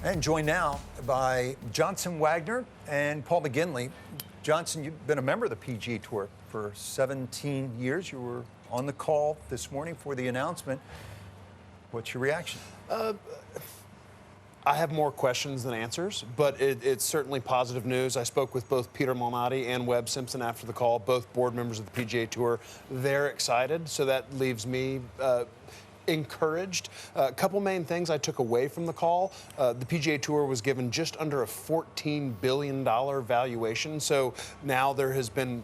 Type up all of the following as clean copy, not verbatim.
And joined now by Johnson Wagner and Paul McGinley. Johnson, you've been a member of the PGA Tour for 17 years. You were on the call this morning for the announcement. What's your reaction? I have more questions than answers, but it's certainly positive news. I spoke with both Peter Malnati and Webb Simpson after the call, both board members of the PGA Tour. They're excited, so that leaves me encouraged. A couple main things I took away from the call. The PGA Tour was given just under a $14 billion valuation, so now there has been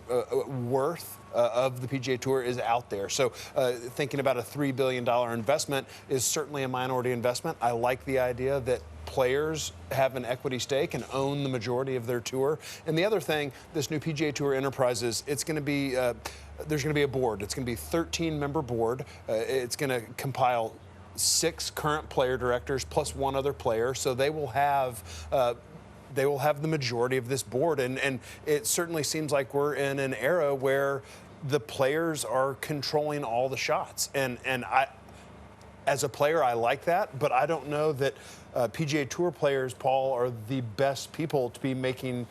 worth of the PGA Tour is out there. So thinking about a $3 billion investment is certainly a minority investment. I like the idea that players have an equity stake and own the majority of their tour. And the other thing, this new PGA Tour Enterprises, it's going to be, there's going to be a board. It's going to be a 13-member board. It's going to compile 6 current player directors plus 1 other player. So they will have the majority of this board. And it certainly seems like we're in an era where the players are controlling all the shots. And I, as a player, I like that, but I don't know that PGA Tour players, Paul, are the best people to be making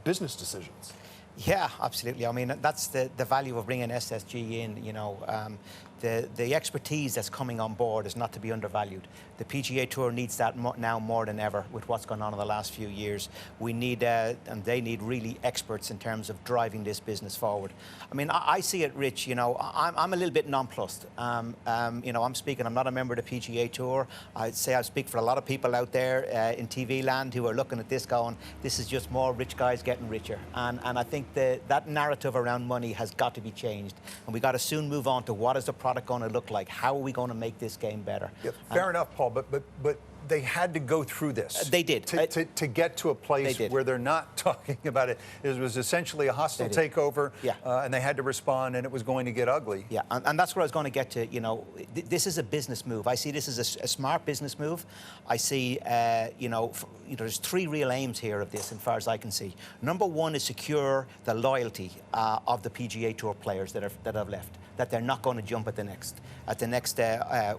business decisions. Yeah, absolutely. I mean, that's the value of bringing SSG in. You know, the expertise that's coming on board is not to be undervalued. The PGA Tour needs that now more than ever with what's gone on in the last few years. We need, and they need really experts in terms of driving this business forward. I mean, I see it, Rich, you know, I'm a little bit nonplussed. You know, I'm not a member of the PGA Tour. I'd say I speak for a lot of people out there in TV land who are looking at this going, this is just more rich guys getting richer. And I think that narrative around money has got to be changed. And we got to soon move on to what is the product going to look like? How are we going to make this game better? Yeah, fair enough, Paul, but they had to go through this. They did. To get to a place where they're not talking about it. It was essentially a hostile takeover, and they had to respond, and it was going to get ugly. Yeah, and that's what I was going to get to. You know, this is a business move. I see this as a smart business move. I see, you know, there's 3 real aims here of this, as far as I can see. Number 1 is secure the loyalty of the PGA Tour players that have left, that they're not going to jump at the next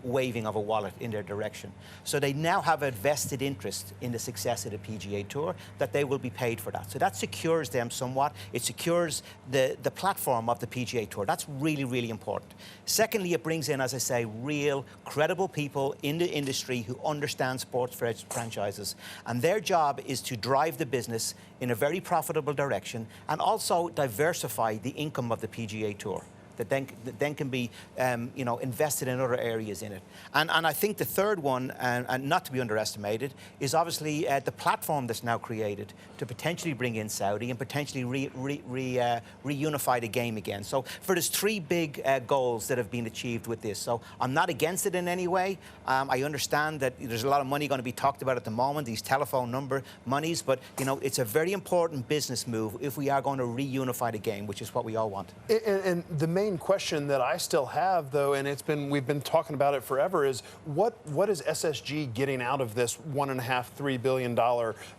waving of a wallet in their direction. So they now have a vested interest in the success of the PGA Tour, that they will be paid for that. So that secures them somewhat. It secures the platform of the PGA Tour. That's really, really important. Secondly, it brings in, as I say, real, credible people in the industry who understand sports franchises. And their job is to drive the business in a very profitable direction and also diversify the income of the PGA Tour that then can be, you know, invested in other areas in it. And I think the third one, and not to be underestimated, is obviously the platform that's now created to potentially bring in Saudi and potentially reunify the game again. So for those 3 big goals that have been achieved with this. So I'm not against it in any way. I understand that there's a lot of money going to be talked about at the moment, these telephone number monies, but, you know, it's a very important business move if we are going to reunify the game, which is what we all want. And the main question that I still have, though, and we've been talking about it forever, is what is SSG getting out of this $1.5–3 billion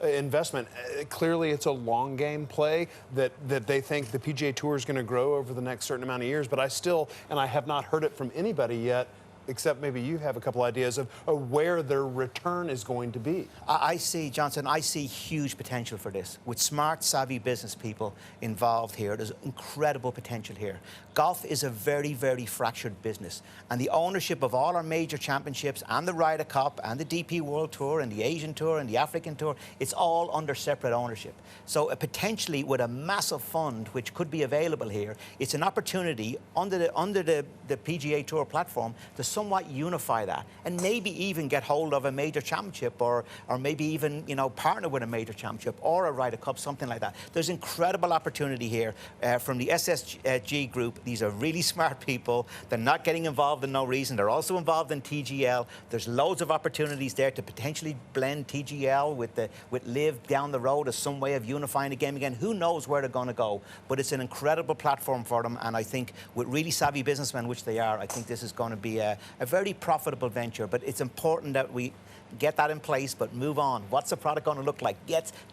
investment? Clearly, it's a long game play that they think the PGA Tour is going to grow over the next certain amount of years. But I have not heard it from anybody yet, except maybe you have a couple ideas of where their return is going to be. I see, Johnson, I see huge potential for this. With smart, savvy business people involved here, there's incredible potential here. Golf is a very, very fractured business. And the ownership of all our major championships and the Ryder Cup and the DP World Tour and the Asian Tour and the African Tour, it's all under separate ownership. So potentially with a massive fund which could be available here, it's an opportunity under the PGA Tour platform to somewhat unify that and maybe even get hold of a major championship or maybe even, you know, partner with a major championship or a Ryder Cup, something like that. There's incredible opportunity here from the SSG group. These are really smart people. They're not getting involved in no reason. They're also involved in TGL. There's loads of opportunities there to potentially blend TGL with LIV down the road as some way of unifying the game again. Who knows where they're going to go? But it's an incredible platform for them. And I think with really savvy businessmen, which they are, I think this is going to be a a very profitable venture, but it's important that we get that in place, but move on. What's the product going to look like?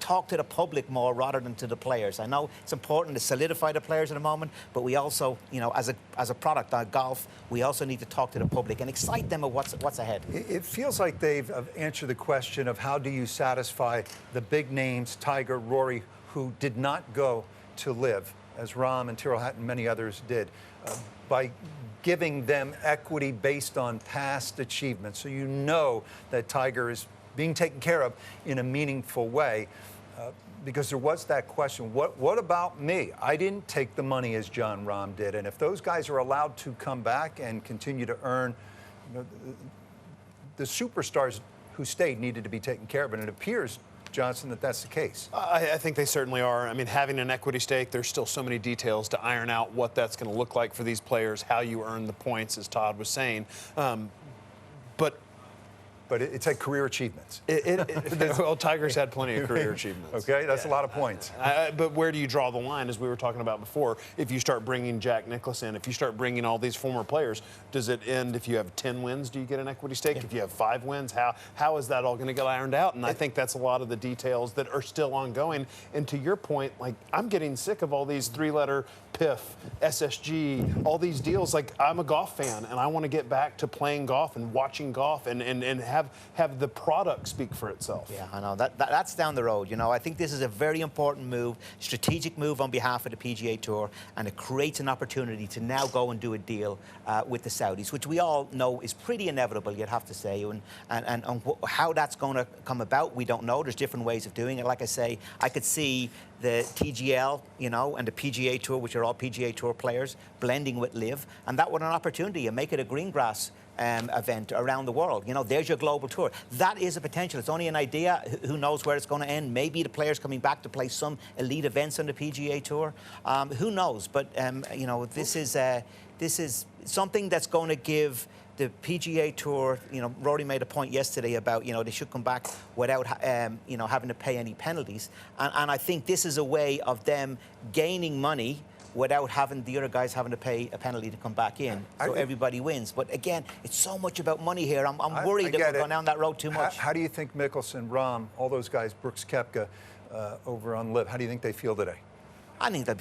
Talk to the public more rather than to the players. I know it's important to solidify the players at the moment, but we also, as a product, golf, we also need to talk to the public and excite them of what's ahead. It feels like they've answered the question of how do you satisfy the big names, Tiger, Rory, who did not go to live, as Rahm and Tyrrell Hatton and many others did, by giving them equity based on past achievements. So you know that Tiger is being taken care of in a meaningful way. Because there was that question, what about me? I didn't take the money as Jon Rahm did. And if those guys are allowed to come back and continue to earn, the superstars who stayed needed to be taken care of. And it appears, Johnson, that that's the case. I think they certainly are. I mean, having an equity stake, there's still so many details to iron out what that's going to look like for these players, how you earn the points, as Todd was saying. But it's like career achievements. Well, Tiger's had plenty of career achievements. Okay, that's a lot of points. But where do you draw the line, as we were talking about before? If you start bringing Jack Nicklaus in, if you start bringing all these former players, does it end if you have 10 wins, do you get an equity stake? Yeah. If you have 5 wins, how is that all going to get ironed out? And I think that's a lot of the details that are still ongoing. And to your point, like, I'm getting sick of all these 3-letter PIF, SSG, all these deals. Like, I'm a golf fan, and I want to get back to playing golf and watching golf and have the product speak for itself. Yeah, I know. That's down the road. I think this is a very important move, strategic move on behalf of the PGA Tour, and it creates an opportunity to now go and do a deal with the Saudis, which we all know is pretty inevitable, you'd have to say. And how that's going to come about, we don't know. There's different ways of doing it. Like I say, I could see the TGL, and the PGA Tour, which are all PGA Tour players, blending with LIV, and that would an opportunity and make it a green grass event around the world. There's your global tour. That is a potential. It's only an idea. Who knows where it's going to end? Maybe the players coming back to play some elite events on the PGA Tour. Who knows? But this is something that's going to give the PGA Tour, Rory made a point yesterday about, they should come back without, having to pay any penalties. And I think this is a way of them gaining money without having the other guys having to pay a penalty to come back in. So everybody wins. But again, it's so much about money here. I'm worried that we're going down that road too much. How do you think Mickelson, Rahm, all those guys, Brooks Koepka over on LIV, how do you think they feel today? I think that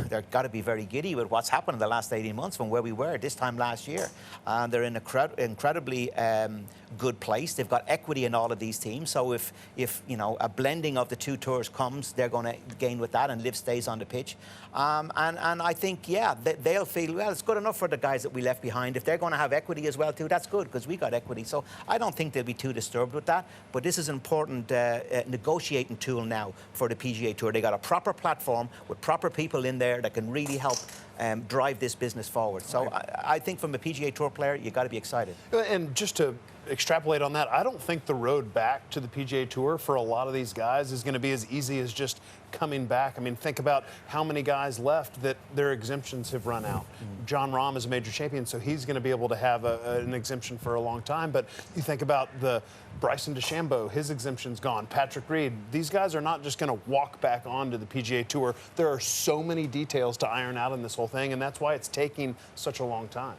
they've got to be very giddy with what's happened in the last 18 months from where we were this time last year. They're in an incredibly good place. They've got equity in all of these teams. So if a blending of the two tours comes, they're going to gain with that, and LIV stays on the pitch. And I think, they'll feel, well, it's good enough for the guys that we left behind. If they're going to have equity as well, too, that's good, because we got equity. So I don't think they'll be too disturbed with that. But this is an important negotiating tool now for the PGA Tour. They got a proper platform with proper people in there that can really help drive this business forward. So I think from a PGA Tour player, you got to be excited. And just to extrapolate on that, I don't think the road back to the PGA Tour for a lot of these guys is going to be as easy as just coming back. I mean, think about how many guys left that their exemptions have run out. Jon Rahm is a major champion, so he's going to be able to have an exemption for a long time. But you think about the Bryson DeChambeau, his exemption's gone. Patrick Reed, these guys are not just going to walk back onto the PGA Tour. There are so many details to iron out in this whole thing, and that's why it's taking such a long time.